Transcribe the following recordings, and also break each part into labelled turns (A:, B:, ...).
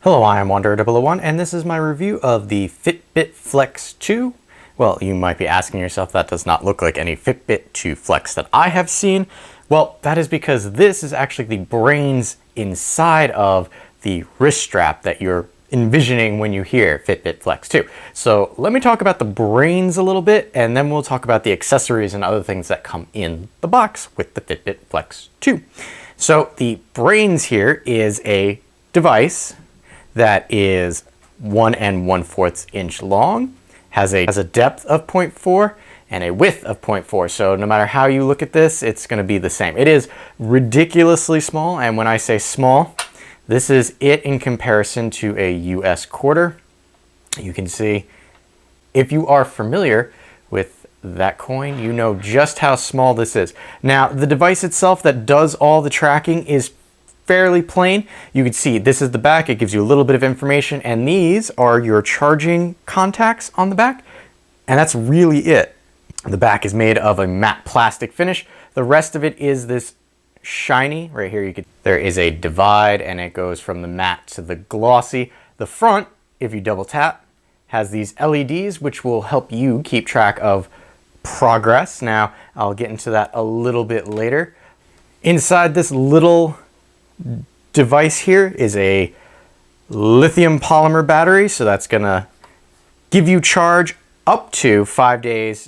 A: Hello, I am Wanderer001 and this is my review of the Fitbit Flex 2. Well, you might be asking yourself, that does not look like any Fitbit 2 Flex that I have seen. Well, that is because this is actually the brains inside of the wrist strap that you're envisioning when you hear Fitbit Flex 2. So let me talk about the brains a little bit, and then we'll talk about the accessories and other things that come in the box with the Fitbit Flex 2. So the brains here is a device that is 1 1/4 inch long, has a depth of 0.4 and a width of 0.4. So no matter how you look at this, it's going to be the same. It is ridiculously small, and when I say small, this is it in comparison to a US quarter. You can see, if you are familiar with that coin, you know just how small this is. Now, the device itself that does all the tracking is fairly plain. You can see this is the back. It gives you a little bit of information, and these are your charging contacts on the back, and that's really it. The back is made of a matte plastic finish. The rest of it is this shiny. Right here, there is a divide, and it goes from the matte to the glossy. The front, if you double tap, has these LEDs, which will help you keep track of progress. Now, I'll get into that a little bit later. Inside this little device here is a lithium polymer battery, so that's gonna give you charge up to 5 days,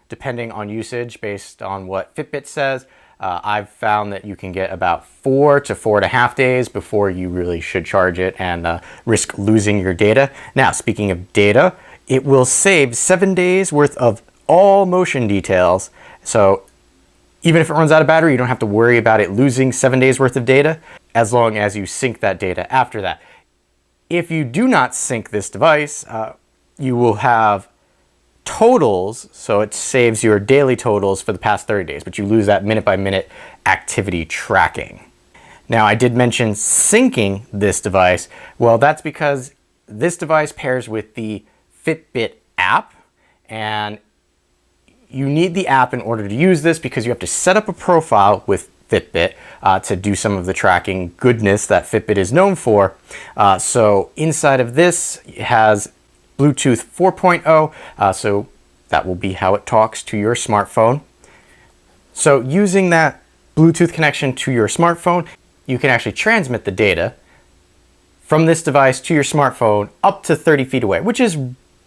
A: depending on usage based on what Fitbit says. I've found that you can get about 4 to 4.5 days before you really should charge it and risk losing your data. Now, speaking of data, it will save 7 days worth of all motion details. So even if it runs out of battery, you don't have to worry about it losing 7 days worth of data, as long as you sync that data after that. If you do not sync this device, you will have totals, so it saves your daily totals for the past 30 days, but you lose that minute-by-minute activity tracking. Now, I did mention syncing this device. Well, that's because this device pairs with the Fitbit app, and you need the app in order to use this because you have to set up a profile with Fitbit to do some of the tracking goodness that Fitbit is known for. So inside of this, it has Bluetooth 4.0, so that will be how it talks to your smartphone. So using that Bluetooth connection to your smartphone, you can actually transmit the data from this device to your smartphone up to 30 feet away, which is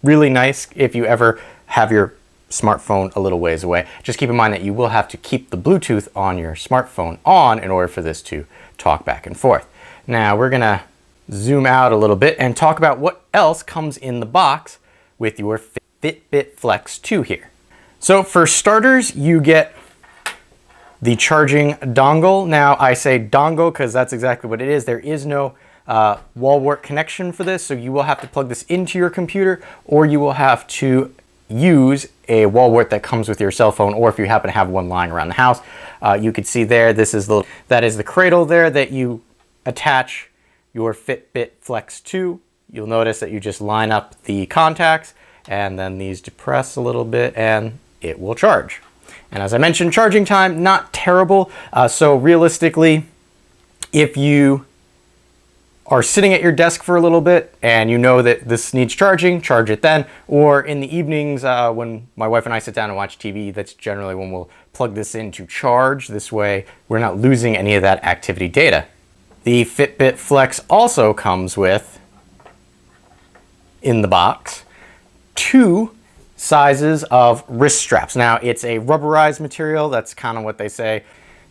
A: really nice if you ever have your smartphone a little ways away. Just keep in mind that you will have to keep the Bluetooth on your smartphone on in order for this to talk back and forth. Now we're gonna zoom out a little bit and talk about what else comes in the box with your Fitbit Flex 2 here. So for starters, you get the charging dongle. Now I say dongle because that's exactly what it is. There is no wall wart connection for this, so you will have to plug this into your computer, or you will have to use a wall wart that comes with your cell phone, or if you happen to have one lying around the house. You can see there, that is the cradle there that you attach your Fitbit Flex 2. You'll notice that you just line up the contacts, and then these depress a little bit and it will charge. And as I mentioned, charging time, not terrible. So realistically, if you are sitting at your desk for a little bit and you know that this needs charging, charge it then. Or in the evenings when my wife and I sit down and watch TV, that's generally when we'll plug this in to charge. This way we're not losing any of that activity data. The Fitbit Flex also comes with, in the box, 2 sizes of wrist straps. Now, it's a rubberized material. That's kind of what they say.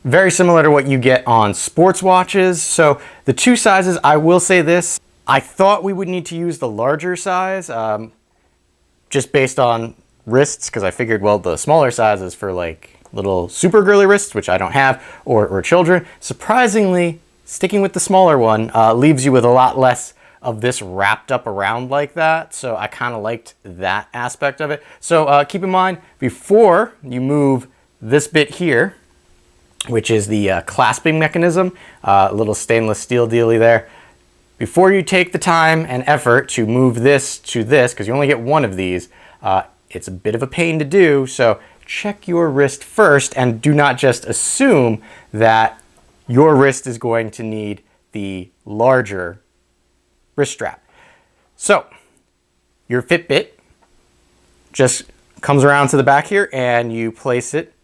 A: Very similar to what you get on sports watches. So the 2 sizes, I will say this, I thought we would need to use the larger size just based on wrists, because I figured, well, the smaller size is for like little super girly wrists, which I don't have, or children. Surprisingly, sticking with the smaller one leaves you with a lot less of this wrapped up around like that. So I kind of liked that aspect of it. So keep in mind, before you move this bit here, which is the clasping mechanism, little stainless steel dealy there. Before you take the time and effort to move this to this, because you only get one of these, it's a bit of a pain to do, so check your wrist first and do not just assume that your wrist is going to need the larger wrist strap. So your Fitbit just comes around to the back here and you place it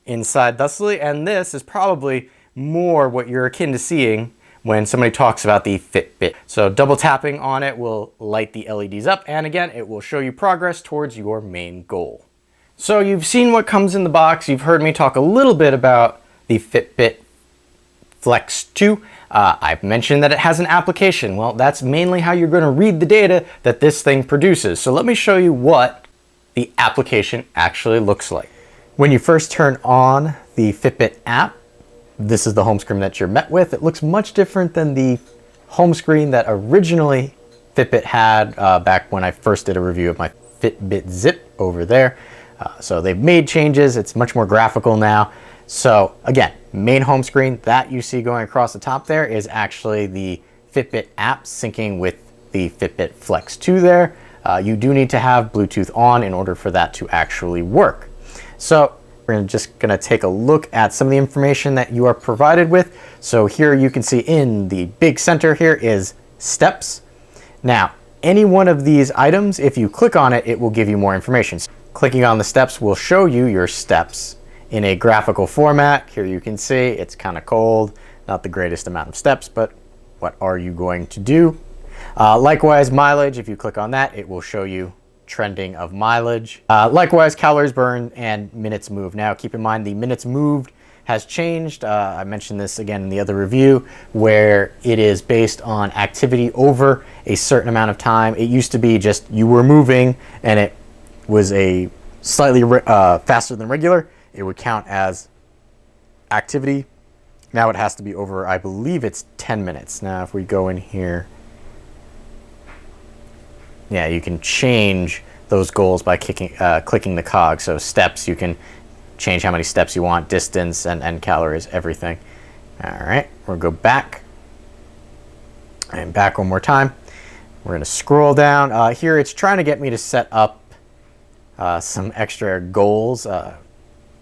A: inside thusly, and this is probably more what you're akin to seeing when somebody talks about the Fitbit. So double tapping on it will light the LEDs up, and again, it will show you progress towards your main goal. So you've seen what comes in the box. You've heard me talk a little bit about the Fitbit Flex 2. I've mentioned that it has an application. Well, that's mainly how you're going to read the data that this thing produces. So let me show you what the application actually looks like. When you first turn on the Fitbit app, this is the home screen that you're met with. It looks much different than the home screen that originally Fitbit had back when I first did a review of my Fitbit Zip over there. So they've made changes. It's much more graphical now. So again, main home screen that you see going across the top there is actually the Fitbit app syncing with the Fitbit Flex 2 there. You do need to have Bluetooth on in order for that to actually work. So we're just going to take a look at some of the information that you are provided with. So here you can see in the big center here is steps. Now, any one of these items, if you click on it, it will give you more information. So clicking on the steps will show you your steps in a graphical format. Here you can see it's kind of cold, not the greatest amount of steps, but what are you going to do? Likewise, mileage, if you click on that, it will show you trending of mileage. Likewise, calories burned and minutes moved. Now, keep in mind the minutes moved has changed. I mentioned this again in the other review, where it is based on activity over a certain amount of time. It used to be just you were moving and it was a slightly faster than regular. It would count as activity. Now it has to be over, I believe it's 10 minutes. Now, if we go in here, yeah, you can change those goals by clicking the cog. So steps, you can change how many steps you want, distance, and calories, everything. All right, we'll go back. And back one more time. We're going to scroll down. Here it's trying to get me to set up some extra goals.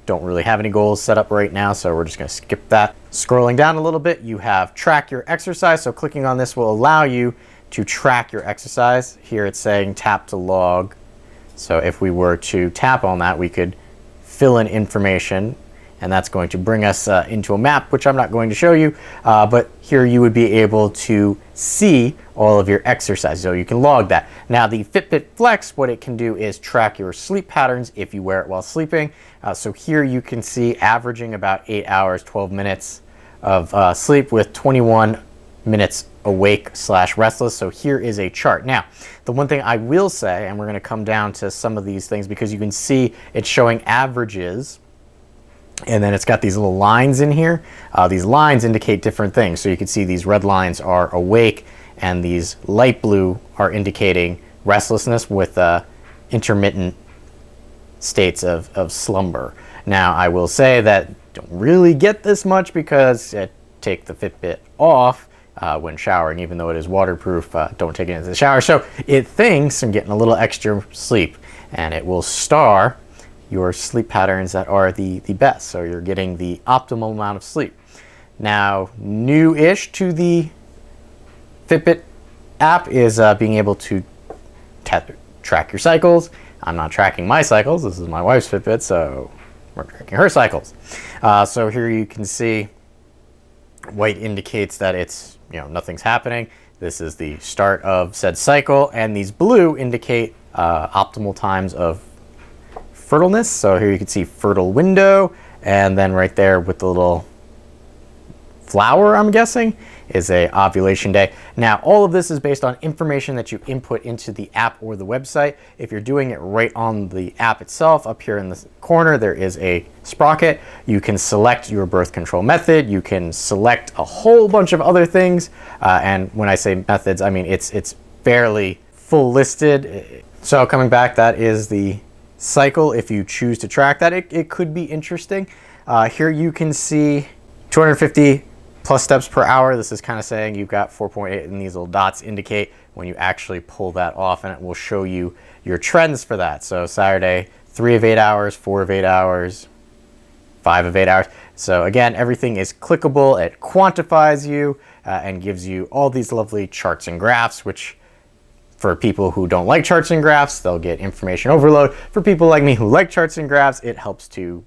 A: Don't really have any goals set up right now, so we're just going to skip that. Scrolling down a little bit, you have track your exercise. So clicking on this will allow you to track your exercise. Here it's saying tap to log. So if we were to tap on that, we could fill in information, and that's going to bring us into a map, which I'm not going to show you, but here you would be able to see all of your exercise, so you can log that. Now the Fitbit Flex, what it can do is track your sleep patterns if you wear it while sleeping. So here you can see averaging about 8 hours, 12 minutes of sleep with 21 minutes awake / restless. So here is a chart. Now, the one thing I will say, and we're going to come down to some of these things because you can see it's showing averages, and then it's got these little lines in here. These lines indicate different things. So you can see these red lines are awake, and these light blue are indicating restlessness with intermittent states of slumber. Now, I will say that don't really get this much because take the Fitbit off when showering, even though it is waterproof. Don't take it into the shower. So it thinks I'm getting a little extra sleep, and it will star your sleep patterns that are the best. So you're getting the optimal amount of sleep. Now, new-ish to the Fitbit app is being able to track your cycles. I'm not tracking my cycles. This is my wife's Fitbit, so we're tracking her cycles. So here you can see white indicates that it's, nothing's happening. This is the start of said cycle, and these blue indicate optimal times of fertileness. So here you can see fertile window, and then right there with the little flower, I'm guessing, is a ovulation day. Now, all of this is based on information that you input into the app or the website. If you're doing it right on the app itself, up here in the corner, there is a sprocket. You can select your birth control method. You can select a whole bunch of other things. And when I say methods, I mean it's fairly full listed. So coming back, that is the cycle. If you choose to track that, it could be interesting. Here you can see 250 plus steps per hour. This is kind of saying you've got 4.8, and these little dots indicate when you actually pull that off, and it will show you your trends for that. So Saturday, 3 of 8 hours, 4 of 8 hours, 5 of 8 hours. So again, everything is clickable. It quantifies you. and gives you all these lovely charts and graphs, which for people who don't like charts and graphs, they'll get information overload. For people like me who like charts and graphs, it helps to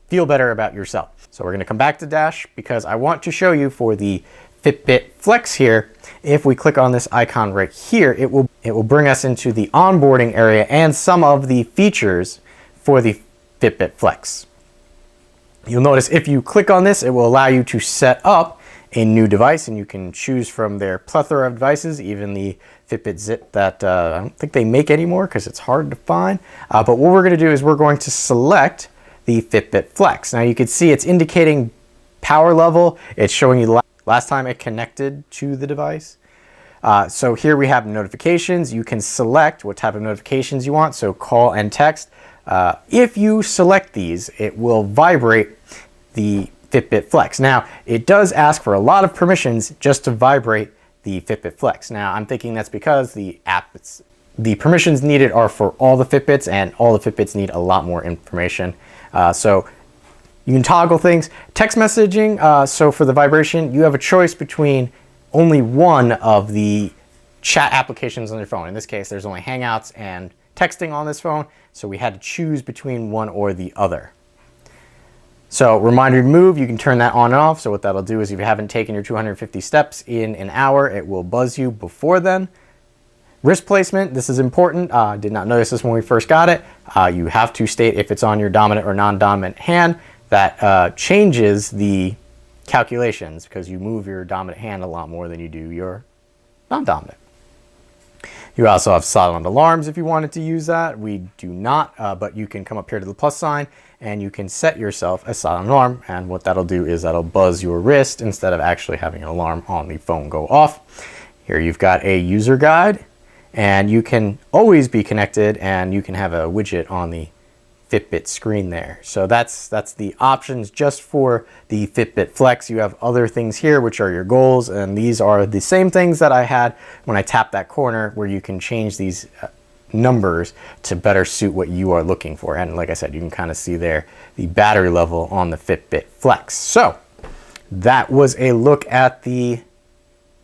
A: feel better about yourself. So we're going to come back to Dash because I want to show you for the Fitbit Flex here. If we click on this icon right here, it will bring us into the onboarding area and some of the features for the Fitbit Flex. You'll notice if you click on this, it will allow you to set up a new device, and you can choose from their plethora of devices, even the Fitbit Zip that I don't think they make anymore because it's hard to find. But what we're going to do is we're going to select the Fitbit Flex. Now you can see it's indicating power level. It's showing you last time it connected to the device. So here we have notifications. You can select what type of notifications you want, so call and text. If you select these, it will vibrate the Fitbit Flex. Now, it does ask for a lot of permissions just to vibrate the Fitbit Flex. Now, I'm thinking that's because the permissions needed are for all the Fitbits, and all the Fitbits need a lot more information. So you can toggle things. Text messaging, so for the vibration, you have a choice between only one of the chat applications on your phone. In this case, there's only Hangouts and texting on this phone, so we had to choose between one or the other. So reminder to move, you can turn that on and off. So what that'll do is if you haven't taken your 250 steps in an hour, it will buzz you before then. Wrist placement, this is important. Did not notice this when we first got it. You have to state if it's on your dominant or non-dominant hand. That changes the calculations because you move your dominant hand a lot more than you do your non-dominant. You also have silent alarms if you wanted to use that. We do not, but you can come up here to the plus sign and you can set yourself a silent alarm. And what that'll do is that'll buzz your wrist instead of actually having an alarm on the phone go off. Here you've got a user guide, and you can always be connected, and you can have a widget on the Fitbit screen there. So that's the options just for the Fitbit Flex. You have other things here, which are your goals, and these are the same things that I had when I tapped that corner, where you can change these numbers to better suit what you are looking for. And like I said, you can kind of see there the battery level on the Fitbit Flex. So that was a look at the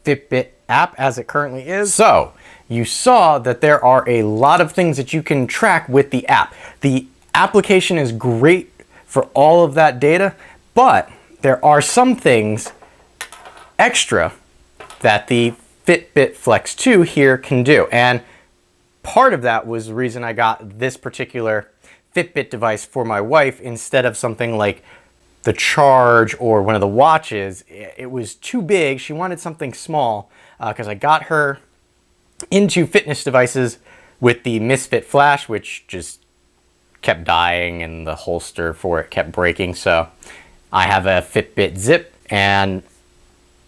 A: Fitbit app as it currently is. So you saw that there are a lot of things that you can track with the app. The application is great for all of that data, but there are some things extra that the Fitbit Flex 2 here can do. And part of that was the reason I got this particular Fitbit device for my wife instead of something like the Charge or one of the watches. It was too big. She wanted something small because I got her into fitness devices with the Misc Flash, which just kept dying and the holster for it kept breaking. So I have a Fitbit Zip, and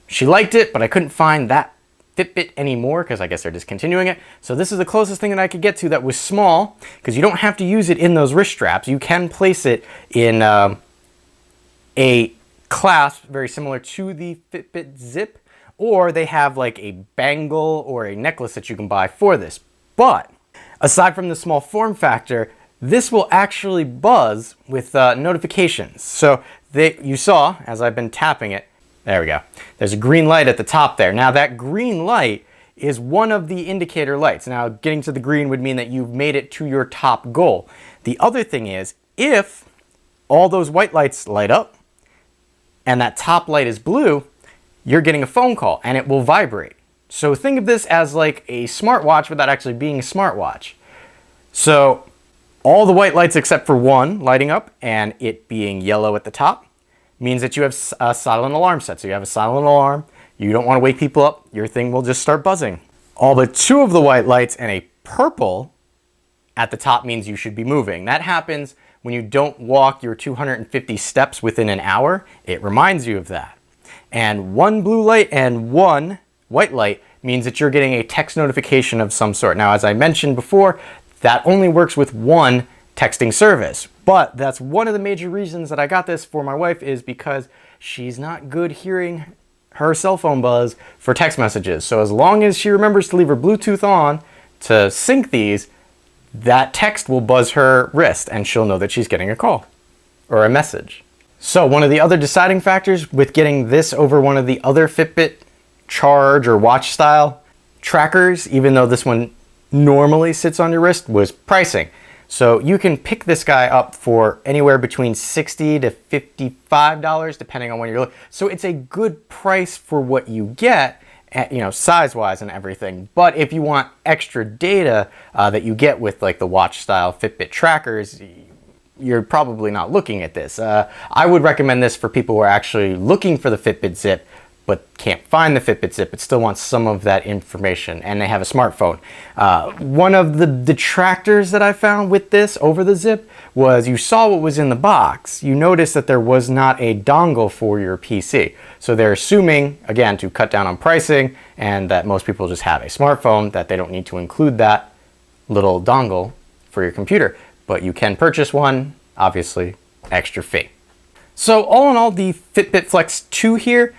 A: she liked it, but I couldn't find that Fitbit anymore because I guess they're discontinuing it. So this is the closest thing that I could get to that was small, because you don't have to use it in those wrist straps. You can place it in a clasp very similar to the Fitbit Zip, or they have like a bangle or a necklace that you can buy for this. But aside from the small form factor, this will actually buzz with notifications. So you saw, as I've been tapping it, there we go. There's a green light at the top there. Now that green light is one of the indicator lights. Now getting to the green would mean that you've made it to your top goal. The other thing is, if all those white lights light up and that top light is blue, you're getting a phone call and it will vibrate. So think of this as like a smartwatch without actually being a smartwatch. So all the white lights except for one lighting up and it being yellow at the top means that you have a silent alarm set. So you have a silent alarm, you don't want to wake people up, your thing will just start buzzing. All but two of the white lights and a purple at the top means you should be moving. That happens when you don't walk your 250 steps within an hour. It reminds you of that. And one blue light and one white light means that you're getting a text notification of some sort. Now, as I mentioned before, that only works with one texting service. But that's one of the major reasons that I got this for my wife, is because she's not good hearing her cell phone buzz for text messages. So as long as she remembers to leave her Bluetooth on to sync these, that text will buzz her wrist and she'll know that she's getting a call or a message. So one of the other deciding factors with getting this over one of the other Fitbit charge or watch style trackers, even though this one normally sits on your wrist, was pricing. So you can pick this guy up for anywhere between $60 to $55, depending on when you're looking. So it's a good price for what you get, you know, size-wise and everything. But if you want extra data that you get with like the watch style Fitbit trackers, you're probably not looking at this. I would recommend this for people who are actually looking for the Fitbit Zip but can't find the Fitbit Zip, but still want some of that information, and they have a smartphone. One of the detractors that I found with this over the Zip was you saw what was in the box. You noticed that there was not a dongle for your PC. So they're assuming, again, to cut down on pricing and that most people just have a smartphone, that they don't need to include that little dongle for your computer. But you can purchase one, obviously, extra fee. So all in all, the Fitbit Flex 2 here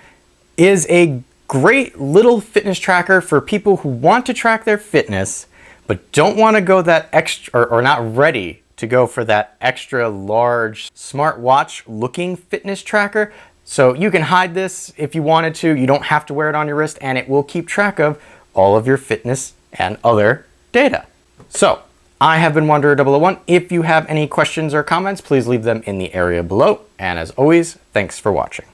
A: is a great little fitness tracker for people who want to track their fitness, but don't want to go that extra, or not ready to go for that extra large smartwatch looking fitness tracker. So you can hide this if you wanted to. You don't have to wear it on your wrist, and it will keep track of all of your fitness and other data. So I have been Wanderer001. If you have any questions or comments, please leave them in the area below. And as always, thanks for watching.